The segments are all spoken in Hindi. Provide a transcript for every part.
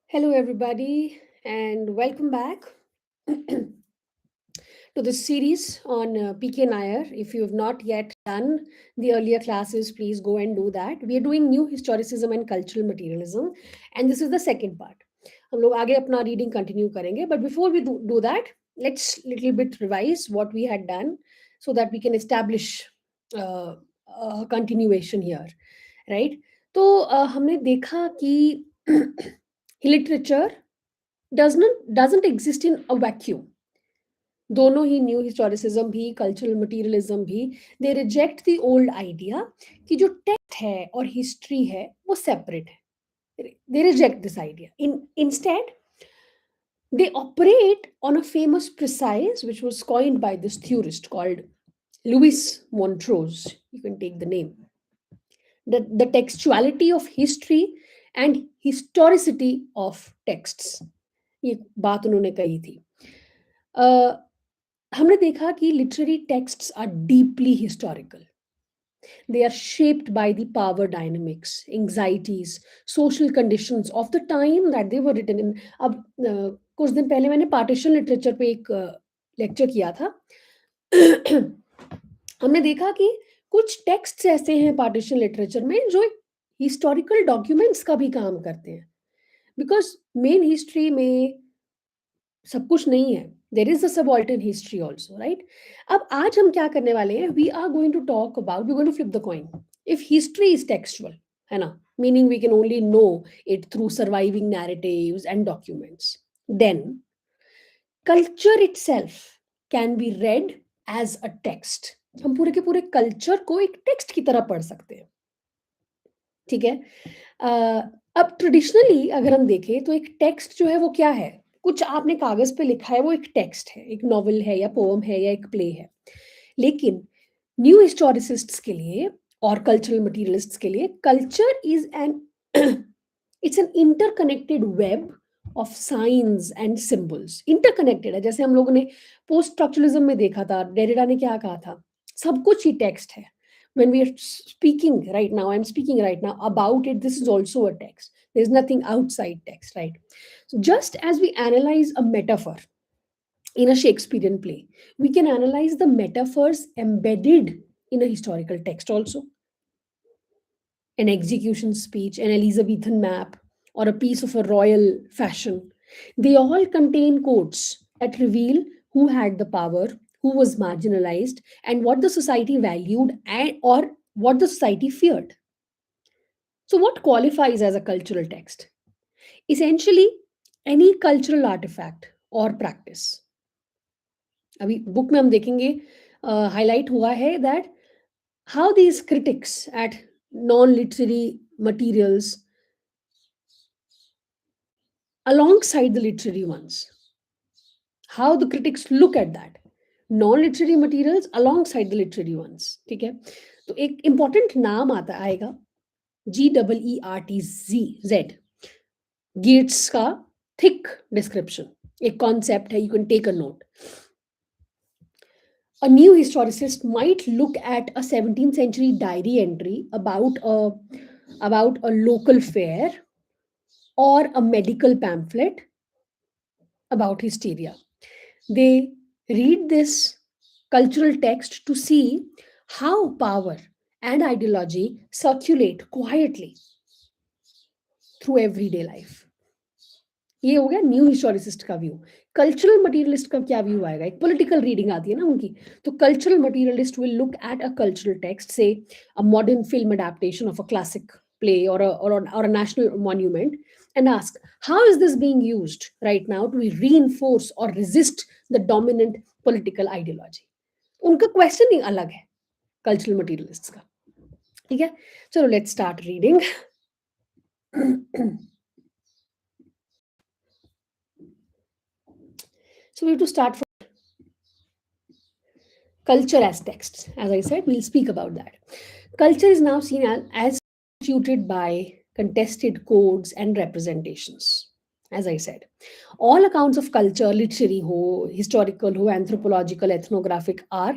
Hello, everybody, and welcome back to this series on PK Nayar. If you have not yet done the earlier classes, please go and do that. We are doing new historicism and cultural materialism, and this is the second part. हम लोग आगे अपना reading continue करेंगे, but before we do that, let's little bit revise what we had done so that we can establish a continuation here, right? तो हमने देखा कि literature doesn't exist in a vacuum. दोनों ही न्यू हिस्टोरिसिज्म भी कल्चरल मटीरियलिज्म भी दे रिजेक्ट द ओल्ड आइडिया कि जो टेक्स्ट है और हिस्ट्री है वो सेपरेट है. They reject this idea. Instead, they operate on a famous precise which was coined by this theorist called Louis Montrose. You can take the name. The textuality of history and historicity of texts. ये बात उन्होंने कही थी. हमने देखा कि literary texts are deeply historical. They are shaped by the power dynamics, anxieties, social conditions of the time that they were written in. अब कुछ दिन पहले मैंने पार्टीशन लिटरेचर पे एक लेक्चर किया था. हमने देखा कि कुछ टेक्स्ट्स ऐसे हैं पार्टीशन लिटरेचर में जो हिस्टोरिकल डॉक्यूमेंट्स का भी काम करते हैं, बिकॉज मेन हिस्ट्री में सब कुछ नहीं है. There is a subaltern history also, right? अब आज हम क्या करने वाले हैं? We are going to talk about, we're going to flip the coin. If history is textual, है ना, meaning we can only know it through surviving narratives and documents, then culture itself can be read as a text. हम पूरे के पूरे कल्चर को एक टेक्स्ट की तरह पढ़ सकते हैं. ठीक है. अब ट्रेडिशनली अगर हम देखें तो एक टेक्स्ट जो है वो क्या है? कुछ आपने कागज पे लिखा है वो एक टेक्स्ट है, एक नॉवल है या पोएम है या एक प्ले है. लेकिन न्यू हिस्टोरिसिस्ट्स के लिए और कल्चरल मटीरियलिस्ट्स के लिए culture is an it's an interconnected web of science and symbols. Interconnected है. जैसे हम लोगों ने पोस्ट स्ट्रक्चरलिज्म में देखा था, डेरिडा ने क्या कहा था, सब कुछ ही टेक्स्ट है. When we are speaking right now, I'm speaking right now about it, this is also a text. There's nothing outside text, right? So just as we analyze a metaphor in a Shakespearean play, we can analyze the metaphors embedded in a historical text also. An execution speech, an Elizabethan map, or a piece of a royal fashion. They all contain quotes that reveal who had the power, who was marginalized, and what the society valued or what the society feared. So what qualifies as a cultural text? Essentially, any cultural artifact or practice. अभी बुक में हम देखेंगे हाईलाइट हुआ है that how these critics at non-literary materials alongside the literary ones, how the critics look at that non-literary materials alongside the literary ones. ठीक है. तो एक important नाम आता आएगा, GEERTZ, गेट्स का थिक डिस्क्रिप्शन. एक कॉन्सेप्ट है, you can take a note. A new historicist might look at a 17th century diary entry about a local fair or a medical pamphlet about hysteria. They read this cultural text to see how power and ideology circulate quietly through everyday life. ये हो गया न्यू हिस्टोरिसिस्ट का व्यू. कल्चरल मटीरियलिस्ट का क्या व्यू आएगा? एक पॉलिटिकल रीडिंग आती है ना उनकी. तो cultural materialist will look at a cultural text, say a modern film adaptation of a classic play or a national monument, and ask, how is this being used right now to reinforce or resist the dominant political ideology? उनका क्वेश्चन ही अलग है कल्चरल मटीरियलिस्ट्स का. ठीक है, चलो let's start reading. So we have to start from culture as texts. As I said, we'll speak about that. Culture is now seen as constituted by contested codes and representations. As I said, all accounts of culture, literary ho, historical ho, anthropological, ethnographic, are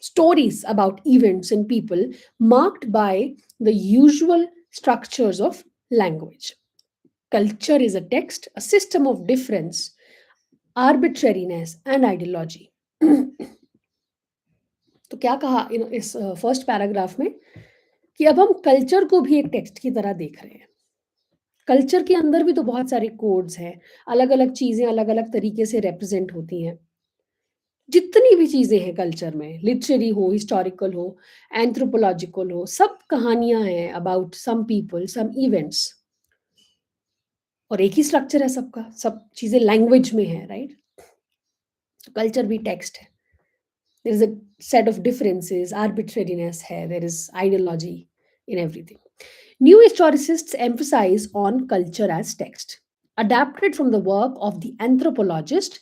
stories about events and people marked by the usual structures of language. culture is a text, a system of difference, arbitrariness and ideology. तो क्या कहा इस फर्स्ट पैराग्राफ में कि अब हम कल्चर को भी एक टेक्स्ट की तरह देख रहे हैं। कल्चर के अंदर भी तो बहुत सारे कोड्स हैं, अलग-अलग चीज़ें अलग-अलग तरीके से रिप्रेजेंट होती हैं। जितनी भी चीज़ें हैं कल्चर में, लिटरेरी हो, हिस्टोरिकल हो, एंथ्रोपोलॉजिकल हो, सब कहानियाँ हैं about some people, some events और एक ही स्ट्रक्चर है सबका, सब चीज़ें लैंग्वेज में है, राइट? कल्चर भी टेक्स्ट है। There is a set of differences, arbitrariness है, there is ideology in everything. New historicists emphasize on culture as text, adapted from the work of the anthropologist.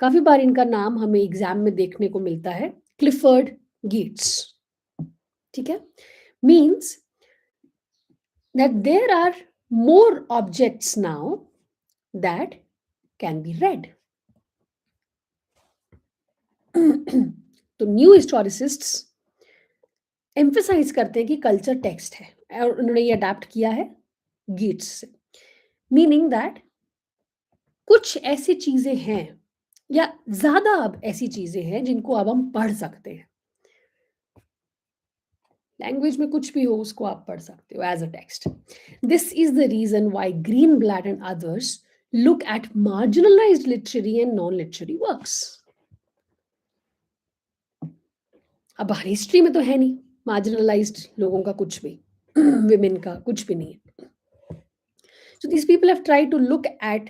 काफी बार इनका नाम हमें एग्जाम में देखने को मिलता है, क्लिफर्ड गीट्स। ठीक है? Means that there are more objects now that can be read. तो न्यू हिस्टोरिसिस्ट्स एम्फसाइज करते हैं कि कल्चर टेक्स्ट है और उन्होंने ये अडैप्ट किया है गीट्स से, मीनिंग दैट कुछ ऐसी चीजें हैं या ज्यादा अब ऐसी चीजें हैं जिनको अब हम पढ़ सकते हैं। लैंग्वेज में कुछ भी हो उसको आप पढ़ सकते हो as a text. This is the reason why Greenblatt and others look at marginalised literary and non literary works. अब हिस्ट्री में तो है नहीं मार्जिनलाइज्ड लोगों का कुछ भी, विमेन का कुछ भी नहीं है। So these people have tried to look at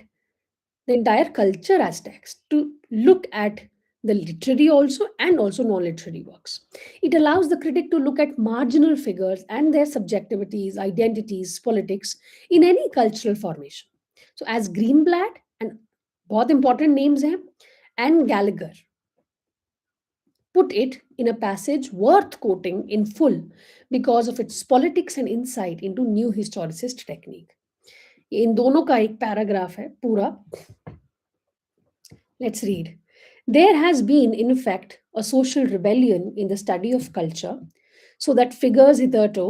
the entire culture as text, to look at the literary also and also non-literary works. It allows the critic to look at marginal figures and their subjectivities, identities, politics in any cultural formation. So as Greenblatt and बहुत important names हैं and Gallagher put it in a passage worth quoting in full because of its politics and insight into new historicist technique. इन दोनों का एक पैराग्राफ है पूरा। Let's read. There has been, in fact, a social rebellion in the study of culture, so that figures hitherto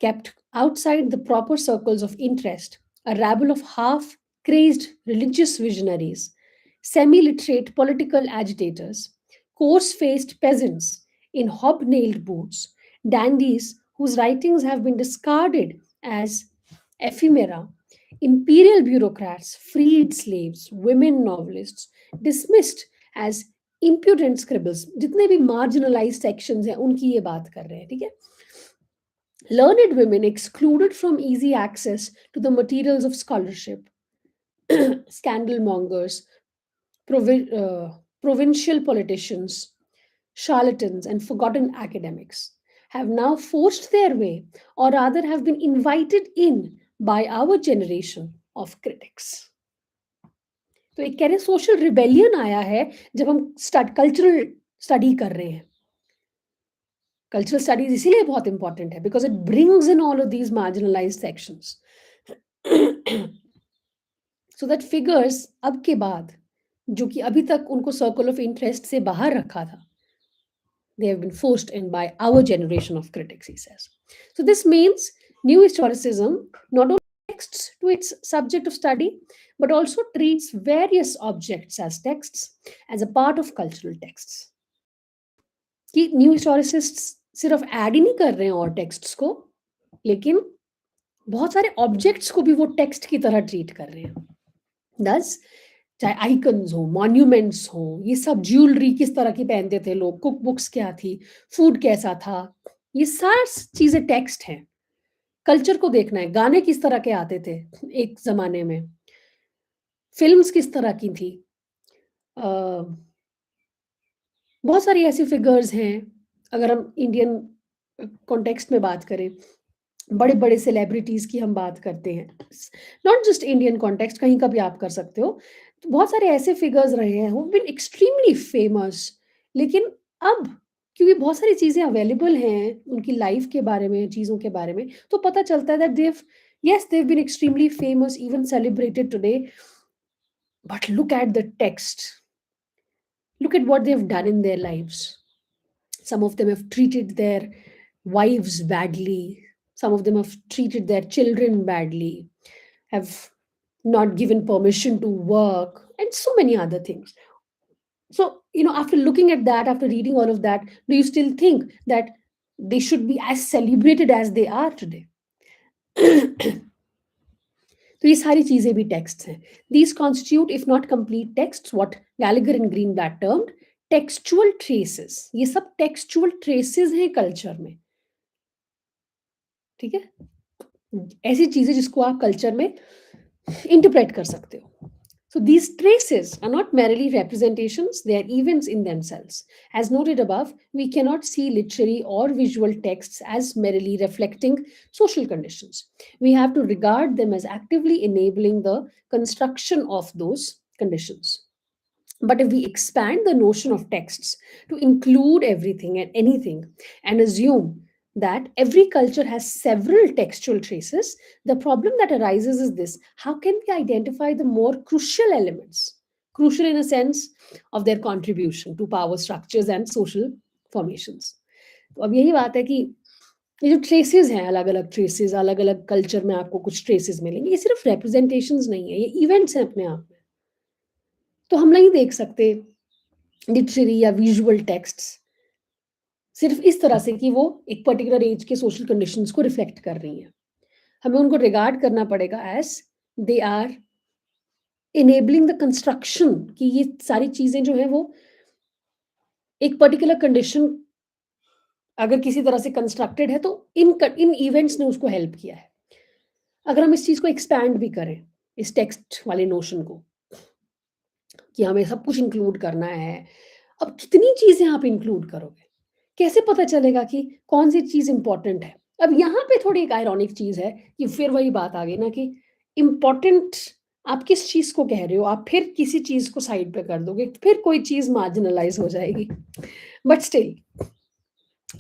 kept outside the proper circles of interest, a rabble of half-crazed religious visionaries, semi-literate political agitators, coarse-faced peasants in hobnailed boots, dandies whose writings have been discarded as ephemera, imperial bureaucrats, freed slaves, women novelists, dismissed as impudent scribbles, जितने भी marginalized sections हैं उनकी ये बात कर रहे हैं, ठीक है? Learned women excluded from easy access to the materials of scholarship, scandal mongers, provincial politicians, charlatans, and forgotten academics have now forced their way, or rather have been invited in by our generation of critics. तो एक कह रहे सोशल रिबेलियन आया है जब हम कल्चरल स्टडी कर रहे हैं। कल्चरल स्टडीज इसीलिए बहुत इंपॉर्टेंट है because it brings in all of these marginalised sections so that figures अब के बाद जो कि अभी तक उनको सर्कल ऑफ इंटरेस्ट से बाहर रखा था, they have been forced in by our generation of critics, he says. So this means new historicism not only texts to its subject of study, but also treats various objects as texts as a part of cultural texts. कि न्यू हिस्टोरिसिस्ट्स सिर्फ ऐड ही नहीं कर रहे हैं और टेक्स्ट्स को, लेकिन बहुत सारे ऑब्जेक्ट्स को भी वो टेक्स्ट की तरह ट्रीट कर रहे हैं। दस चाहे आइकन्स हो, मॉन्यूमेंट्स हो, ये सब ज्वेलरी किस तरह की पहनते थे लोग, कुक बुक्स क्या थी, फूड कैसा था, ये सारी चीजें टेक्स्ट हैं। कल्चर को देखना है, गाने किस तरह के आते थे एक जमाने में, फिल्म्स किस तरह की थी, बहुत सारी ऐसी फिगर्स हैं। अगर हम इंडियन कॉन्टेक्स्ट में बात करें, बड़े बड़े सेलिब्रिटीज की हम बात करते हैं, नॉट जस्ट इंडियन कॉन्टेक्स्ट, कहीं का भी आप कर सकते हो, तो बहुत सारे ऐसे फिगर्स रहे हैं हु बीन एक्सट्रीमली फेमस, लेकिन अब क्योंकि बहुत सारी चीजें अवेलेबल हैं उनकी लाइफ के बारे में, चीजों के बारे में, तो पता चलता है that they've been extremely famous, even celebrated today, but look at the text, look at what they've done in their lives. Some of them have treated their wives badly, some of them have treated their children badly, have not given permission to work, and so many other things. So, after looking at that, after reading all of that, do you still think that they should be as celebrated as they are today? तो ये सारी चीजें भी टेक्स्ट हैं. These constitute, if not complete texts, what Gallagher and Greenblatt termed textual traces. ये सब textual traces हैं कल्चर में. ठीक है, ऐसी चीजें जिसको आप कल्चर में इंटरप्रेट कर सकते हो. So these traces are not merely representations, they are events in themselves. As noted above, we cannot see literary or visual texts as merely reflecting social conditions. We have to regard them as actively enabling the construction of those conditions. But if we expand the notion of texts to include everything and anything and assume that every culture has several textual traces, the problem that arises is this: how can we identify the more crucial elements? Crucial in a sense of their contribution to power structures and social formations. तो अब यही बात है कि ये जो ट्रेसेस हैं, अलग अलग ट्रेसेस, अलग अलग कल्चर में आपको कुछ ट्रेसेस मिलेंगे. ये सिर्फ रिप्रेजेंटेशंस नहीं है, ये इवेंट्स हैं अपने आप में. तो हम नहीं देख सकते लिटरेरी या विजुअल टेक्स्ट्स सिर्फ इस तरह से कि वो एक पर्टिकुलर एज के सोशल कंडीशंस को रिफ्लेक्ट कर रही हैं. हमें उनको रिगार्ड करना पड़ेगा as they are enabling the construction, कि ये सारी चीजें जो है वो एक पर्टिकुलर कंडीशन अगर किसी तरह से कंस्ट्रक्टेड है तो इन इवेंट्स ने उसको हेल्प किया है. अगर हम इस चीज को एक्सपैंड भी करें, इस टेक्स्ट वाले नोशन को, कि हमें सब कुछ इंक्लूड करना है, अब कितनी चीजें आप इंक्लूड करोगे? कैसे पता चलेगा कि कौन सी चीज इंपॉर्टेंट है? अब यहाँ पे थोड़ी एक आयरॉनिक चीज है कि फिर वही बात आ गई ना कि इंपॉर्टेंट आप किस चीज को कह रहे हो, आप फिर किसी चीज को साइड पे कर दोगे, फिर कोई चीज मार्जिनलाइज हो जाएगी. But still,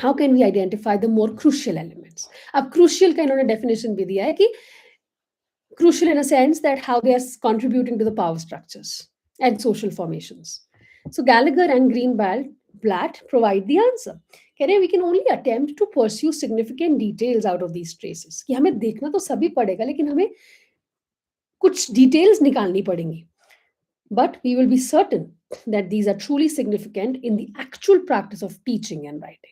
how can we identify the more crucial elements? अब क्रूशियल का इन्होंने डेफिनेशन भी दिया है कि crucial in a sense that how they are contributing to the power structures and social formations. So Gallagher and Greenblatt provide the answer. कह रहे हैं we can only attempt to pursue significant details out of these traces. कि हमें देखना तो सभी पड़ेगा, लेकिन हमें कुछ details निकालनी पड़ेंगी. But we will be certain that these are truly significant in the actual practice of teaching and writing.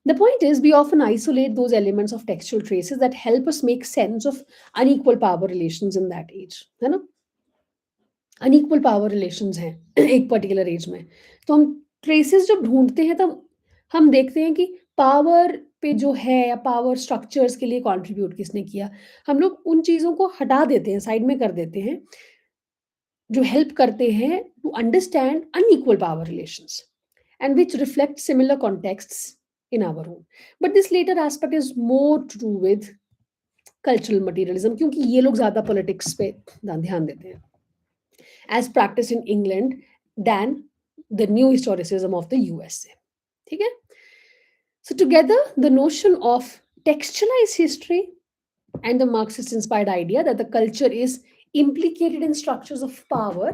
The point is, we often isolate those elements of textual traces that help us make sense of unequal power relations in that age. है ना? Unequal power relations हैं एक पर्टिकुलर एज में. तो हम ट्रेसेस जब ढूंढते हैं तब हम देखते हैं कि पावर पे जो है या पावर स्ट्रक्चर्स के लिए कंट्रीब्यूट किसने किया, हम लोग उन चीजों को हटा देते हैं, साइड में कर देते हैं, जो हेल्प करते हैं to understand unequal power relations and which reflect similar contexts in our own. But this later aspect is more to do with cultural materialism, क्योंकि ये लोग ज्यादा politics पे ध्यान देते हैं, as practiced in England than the new historicism of the USA. ठीक है? So together, the notion of textualized history and the Marxist-inspired idea that the culture is implicated in structures of power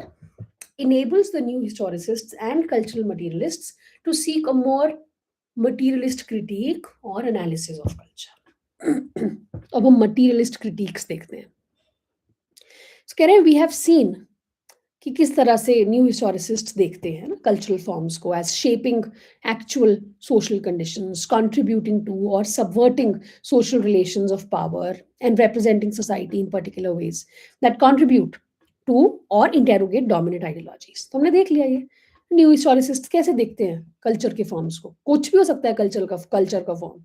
enables the new historicists and cultural materialists to seek a more materialist critique or analysis of culture. अब हम materialist critiques देखते हैं. So कह रहे हैं we have seen कि किस तरह से न्यू हिस्टोरिसिस्ट्स देखते हैं ना कल्चरल फॉर्म्स को as shaping actual social conditions, contributing to और subverting social relations of power and representing society in particular ways that contribute to और इंटेरोगेट डोमिनेंट आइडियोलॉजीज. तो हमने देख लिया ये न्यू हिस्टोरिसिस्ट कैसे देखते हैं कल्चर के फॉर्म्स को. कुछ भी हो सकता है कल्चर का फॉर्म.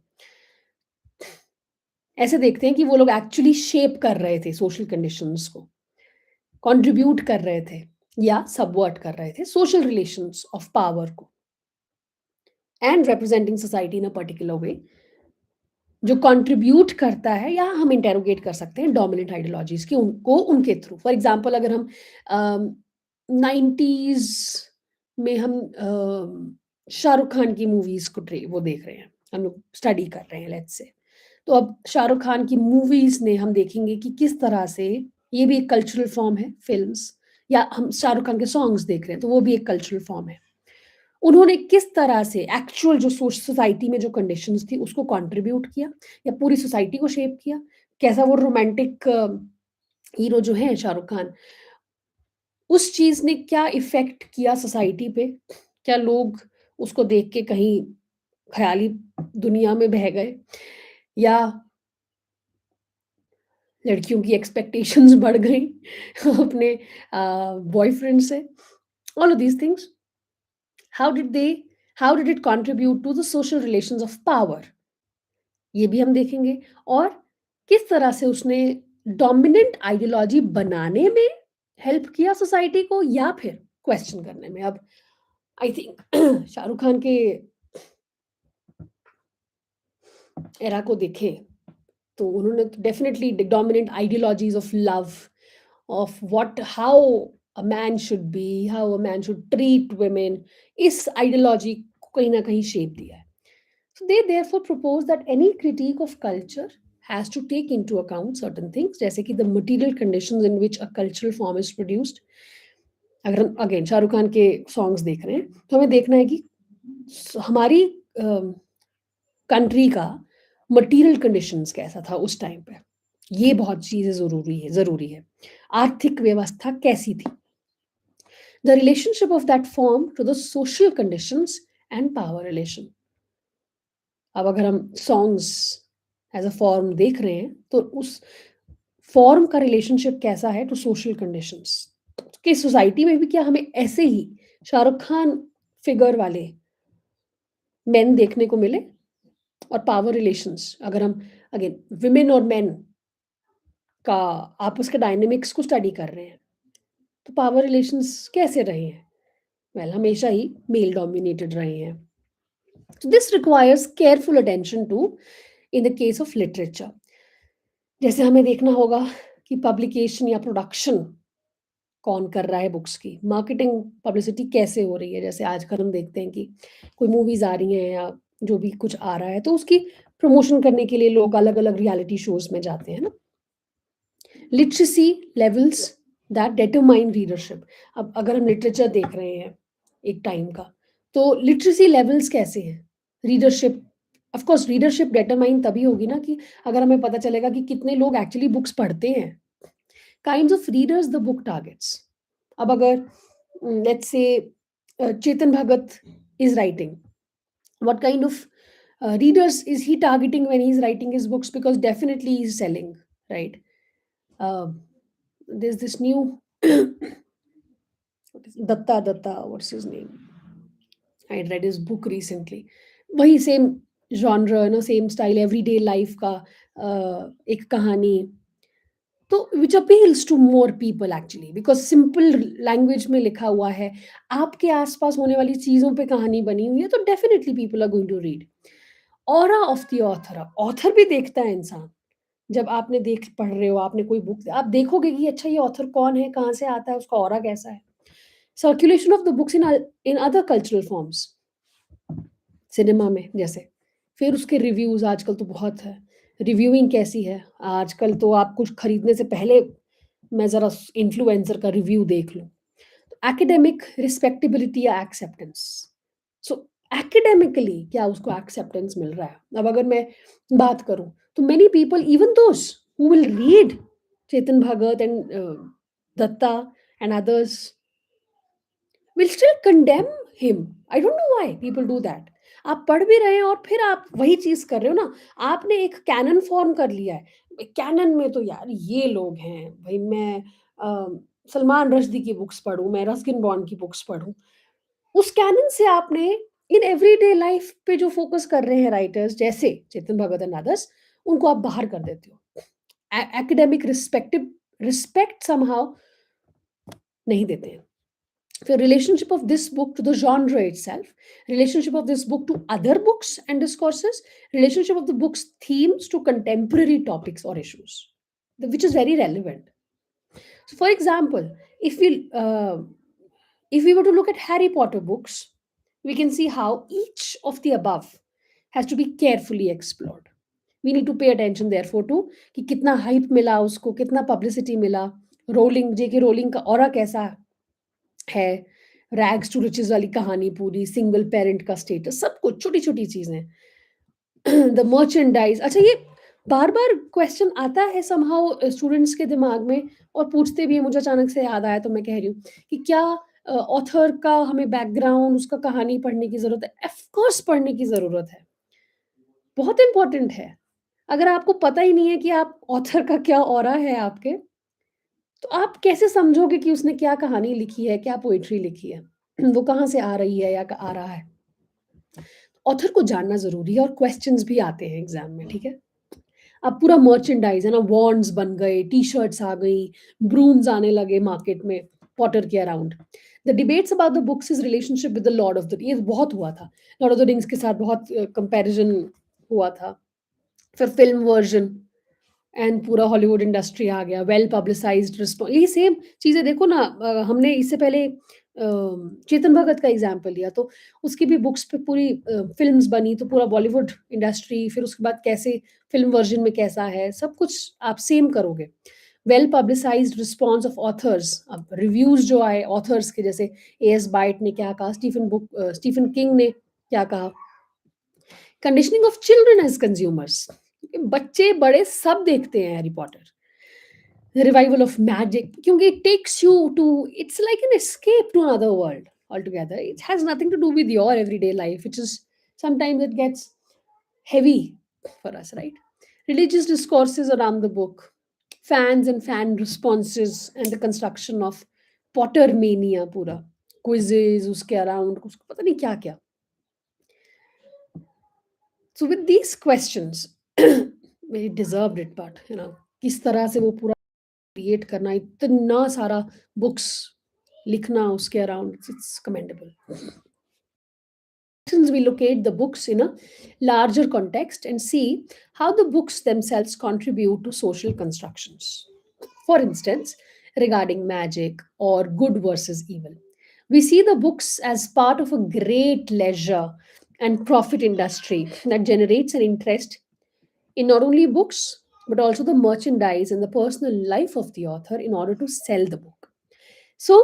ऐसे देखते हैं कि वो लोग एक्चुअली शेप कर रहे थे सोशल कंडीशंस को, कंट्रीब्यूट कर रहे थे या सबवर्ट कर रहे थे सोशल रिलेशंस ऑफ पावर को, and representing society in a particular way, जो कंट्रीब्यूट करता है, या हम इंटेरोगेट कर सकते हैं डोमिनेंट आइडियोलॉजीज की उनको उनके थ्रू. फॉर एग्जांपल, अगर हम 90s में हम शाहरुख खान की मूवीज को वो देख रहे हैं, हम लोग स्टडी कर रहे हैं लेट्स से, तो अब शाहरुख खान की मूवीज ने हम देखेंगे कि किस तरह से ये भी एक कल्चरल फॉर्म है फिल्म्स, या हम शाहरुख खान के सॉन्ग्स देख रहे हैं तो वो भी एक कल्चरल फॉर्म है. उन्होंने किस तरह से एक्चुअल जो सोसाइटी में जो कंडीशंस थी उसको कंट्रीब्यूट किया या पूरी सोसाइटी को शेप किया, कैसा वो रोमांटिक हीरो जो है शाहरुख खान, उस चीज़ ने क्या इफ़ेक्ट किया सोसाइटी पे? क्या लोग उसको देख के कहीं ख़याली दुनिया में बह गए? या लड़कियों की एक्सपेक्टेशंस बढ़ गई अपने बॉयफ्रेंड से? All of these things, how did they how did it contribute to the social relations of power? ये भी हम देखेंगे। और किस तरह से उसने डोमिनेंट आइडियोलॉजी बनाने में हेल्प किया सोसाइटी को या फिर क्वेश्चन करने में। अब आई थिंक शाहरुख खान के एरा को देखें तो उन्होंने definitely dominant ideologies of love, of what how a man should be, how a man should treat women, इस आइडियोलॉजी को कहीं ना कहीं शेप दिया है। So they therefore propose that any critique of culture has to take into account certain things, जैसे कि the material conditions in which a cultural form is produced. अगर हम अगेन शाहरुख खान के सॉन्ग्स देख रहे हैं तो हमें देखना है कि हमारी कंट्री का मटेरियल कंडीशंस कैसा था उस टाइम पे। ये बहुत चीजें जरूरी है। आर्थिक व्यवस्था कैसी थी, the relationship of that form to the social conditions and power relation. अब अगर हम सॉन्ग्स एज अ फॉर्म देख रहे हैं तो उस फॉर्म का रिलेशनशिप कैसा है टू सोशल कंडीशंस, कि सोसाइटी में भी क्या हमें ऐसे ही शाहरुख खान फिगर वाले मेन देखने को मिले? और पावर रिलेशंस, अगर हम अगेन विमेन और मेन का आपस के डायनेमिक्स को स्टडी कर रहे हैं तो पावर रिलेशंस कैसे रहे हैं? वेल हमेशा ही मेल डोमिनेटेड रहे हैं। So this requires careful attention to in the case of literature। जैसे हमें देखना होगा कि पब्लिकेशन या प्रोडक्शन कौन कर रहा है बुक्स की, मार्केटिंग पब्लिसिटी कैसे हो रही है। जैसे आजकल हम देखते हैं कि कोई मूवीज आ रही हैं या जो भी कुछ आ रहा है तो उसकी प्रमोशन करने के लिए लोग अलग अलग रियलिटी शोज में जाते हैं ना। Literacy levels that determine readership. अब अगर हम लिटरेचर देख रहे हैं एक टाइम का तो लिटरेसी लेवल्स कैसे हैं, readership, of course readership determine तभी होगी ना कि अगर हमें पता चलेगा कि कितने लोग एक्चुअली बुक्स पढ़ते हैं। Kinds of readers the book targets. अब अगर let's say Chetan Bhagat is writing, what kind of readers is he targeting when he's writing his books? Because definitely he's selling, right? uh, there's this new what is Datta, what's his name? I read his book recently. वही सेम जॉनर ना, सेम स्टाइल, एवरीडे लाइफ का एक कहानी, तो which appeals to more people actually because simple language में लिखा हुआ है, आपके आसपास होने वाली चीजों पे कहानी बनी हुई है, तो definitely people are going to read. Aura of the author, author भी देखता है इंसान। जब आपने देख पढ़ रहे हो, आपने कोई बुक, आप देखोगे कि अच्छा ये ऑथर कौन है, कहाँ से आता है, उसका ऑरा कैसा है। Circulation of the books in other cultural forms, cinema में जैसे, फिर उसके रिव्यूज आजकल तो बहुत है। रिव्यूइंग कैसी है आजकल, तो आप कुछ खरीदने से पहले मैं जरा इन्फ्लुएंसर का रिव्यू देख लूं। एकेडमिक रिस्पेक्टेबिलिटी या एक्सेप्टेंस, सो एकेडमिकली क्या उसको एक्सेप्टेंस मिल रहा है। अब अगर मैं बात करूं तो many people, even those who will read Chetan Bhagat and Datta and others, will still condemn him। I don't know why people do that। आप पढ़ भी रहे हैं और फिर आप वही चीज कर रहे हो ना, आपने एक कैनन फॉर्म कर लिया है। कैनन में तो यार ये लोग हैं भाई, मैं सलमान रश्दी की बुक्स पढूं, मैं रस्किन बॉन्ड की बुक्स पढूं। उस कैनन से आपने इन एवरीडे लाइफ पे जो फोकस कर रहे हैं राइटर्स जैसे चेतन भगत एंड अदर्स, उनको आप बाहर कर देते हो। एकेडमिक रिस्पेक्ट समहाउ नहीं देते हैं। The relationship of this book to the genre itself, relationship of this book to other books and discourses, relationship of the book's themes to contemporary topics or issues, which is very relevant. So, for example, if we were to look at Harry Potter books, we can see how each of the above has to be carefully explored. We need to pay attention, therefore, to कि कितना hype मिला उसको, कितना publicity मिला, रोलिंग, जेके रोलिंग का ऑरा कैसा है, रैग्स टू रिचेस वाली कहानी पूरी, सिंगल पेरेंट का स्टेटस, सब कुछ छोटी छोटी चीजें। द मर्चेंडाइज, अच्छा ये बार-बार क्वेश्चन आता है समहाउ स्टूडेंट्स के दिमाग में और पूछते भी हैं, मुझे अचानक से याद आया तो मैं कह रही हूँ कि क्या ऑथर का हमें बैकग्राउंड, उसका कहानी पढ़ने की ज़रूरत है? ऑफ़ कोर्स पढ़ने की ज़रूरत है, बहुत इम्पोर्टेंट है। अगर आपको पता ही नहीं है कि आप ऑथर का क्या ऑरा है आपके, तो आप कैसे समझोगे कि उसने क्या कहानी लिखी है, क्या पोएट्री लिखी है? वो कहाँ से आ रही है या क आ रहा है? ऑथर को जानना ज़रूरी है और क्वेश्चन्स भी आते हैं एग्ज़ाम में, ठीक है? अब पूरा मर्चेंडाइज़ है ना, वॉन्ड्स बन गए, टी-शर्ट्स आ गई, ब्रूम्स आने लगे मार्केट में पॉटर के around. The debates about the books his relationship with the Lord of the ये बहुत हुआ था। लॉर्ड ऑफ द रिंग्स के साथ बहुत कंपैरिज़न हुआ था। फिर फ़िल्म वर्ज़न एंड पूरा हॉलीवुड इंडस्ट्री आ गया, वेल पब्लिसाइज्ड यही सेम चीज़ें देखो ना, हमने इससे पहले चेतन भगत का एग्ज़ाम्पल लिया तो उसकी भी बुक्स पे पूरी फ़िल्म्स बनी तो पूरा बॉलीवुड इंडस्ट्री फिर उसके बाद कैसे फ़िल्म वर्ज़न में कैसा है, सब कुछ आप सेम करोगे। Well publicised response of authors, अब रिव्यूज़ जो आए ऑथर्स के जैसे एएस बाइट ने क्या कहा, स्टीफन किंग ने क्या कहा, conditioning of children as consumers, बच्चे बड़े सब देखते हैं Harry Potter. The revival of magic क्योंकि it takes you to it's like an escape to another world altogether. It has nothing to do with your everyday life, which is sometimes it gets heavy for us, right? Religious discourses around the book, fans and fan responses, and the construction of Potter mania पूरा quizzes उसके around उसको पता नहीं क्या क्या. So with these questions, it deserved it, but you know किस तरह से वो पूरा क्रिएट करना, इतना सारा बुक्स लिखना उसके around, it's commendable. Since we locate the books in a larger context and see how the books themselves contribute to social constructions. For instance, regarding magic or good versus evil, we see the books as part of a great leisure and profit industry that generates an interest in not only books but also the merchandise and the personal life of the author in order to sell the book. So,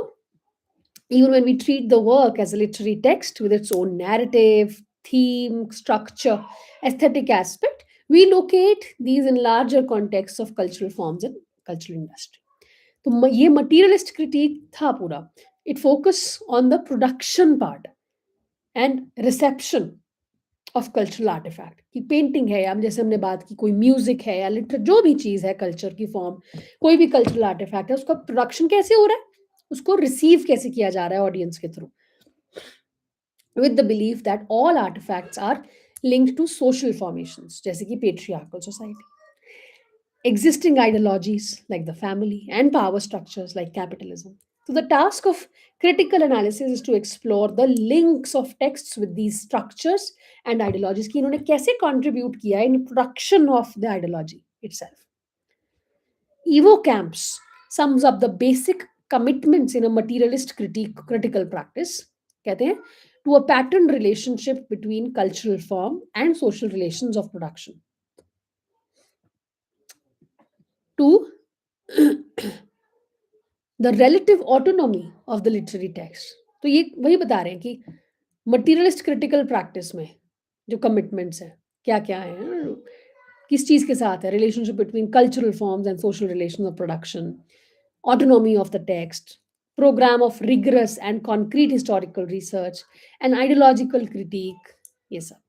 even when we treat the work as a literary text with its own narrative, theme, structure, aesthetic aspect, we locate these in larger contexts of cultural forms and cultural industry. तो ये मटीरियलिस्ट क्रिटिक था पूरा. It focus on the production part and reception of cultural artifact कि पेंटिंग है या जैसे हमने बात की कोई म्यूजिक है या लिटर जो भी चीज़ है कल्चर की फॉर्म, कोई भी कल्चरल आर्टिफैक्ट है उसका प्रोडक्शन कैसे हो रहा है, उसको रिसीव कैसे किया जा रहा है ऑडियंस के through, with the belief that all artifacts are linked to social formations जैसे कि patriarchal society, existing ideologies like the family, and power structures like capitalism. So, the task of critical analysis is to explore the links of texts with these structures and ideologies कि इन्होंने कैसे contribute किया in production of the ideology itself. Evo Camps sums up the basic commitments in a materialist critical practice. कहते हैं to a patterned relationship between cultural form and social relations of production. To the relative autonomy of the literary text, तो ये वही बता रहे हैं कि मटीरियलिस्ट क्रिटिकल प्रैक्टिस में जो कमिटमेंट्स हैं क्या क्या है, किस चीज़ के साथ है, relationship between cultural forms and social relation of production, autonomy of the text, programme of rigorous and concrete historical research and ideological critique, ये सब.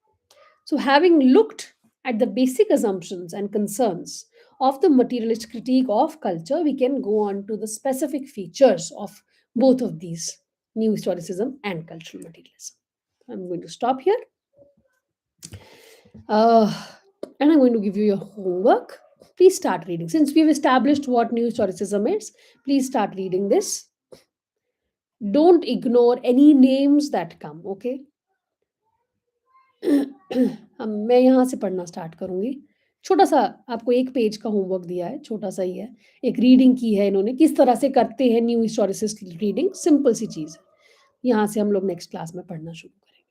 So, having looked at the basic assumptions and concerns of the materialist critique of culture, we can go on to the specific features of both of these, new historicism and cultural materialism. I'm going to stop here. And I'm going to give you your homework. Please start reading. Since we've established what new historicism is, please start reading this. Don't ignore any names that come, okay? अब मैं यहाँ से पढ़ना स्टार्ट करूँगी. छोटा-सा आपको 1 पेज का होमवर्क दिया है, छोटा-सा ही है. एक रीडिंग की है इन्होंने, किस तरह से करते हैं न्यू हिस्टोरिसिस्ट रीडिंग, सिंपल सी चीज़ है. यहाँ से हम लोग नेक्स्ट क्लास में पढ़ना शुरू करेंगे.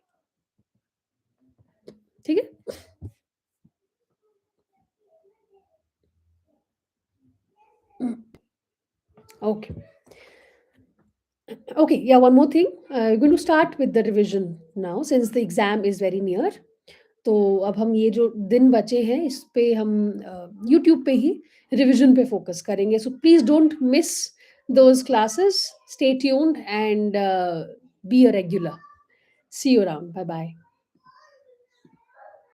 ठीक है? Okay. Okay, yeah, one more thing. We're going to start with the revision now since the exam is very near. तो अब हम ये जो दिन बचे हैं इस पे हम यूट्यूब पे ही रिविजन पे फोकस करेंगे। So please don't miss those classes, stay tuned and be a regular. See you around, bye bye.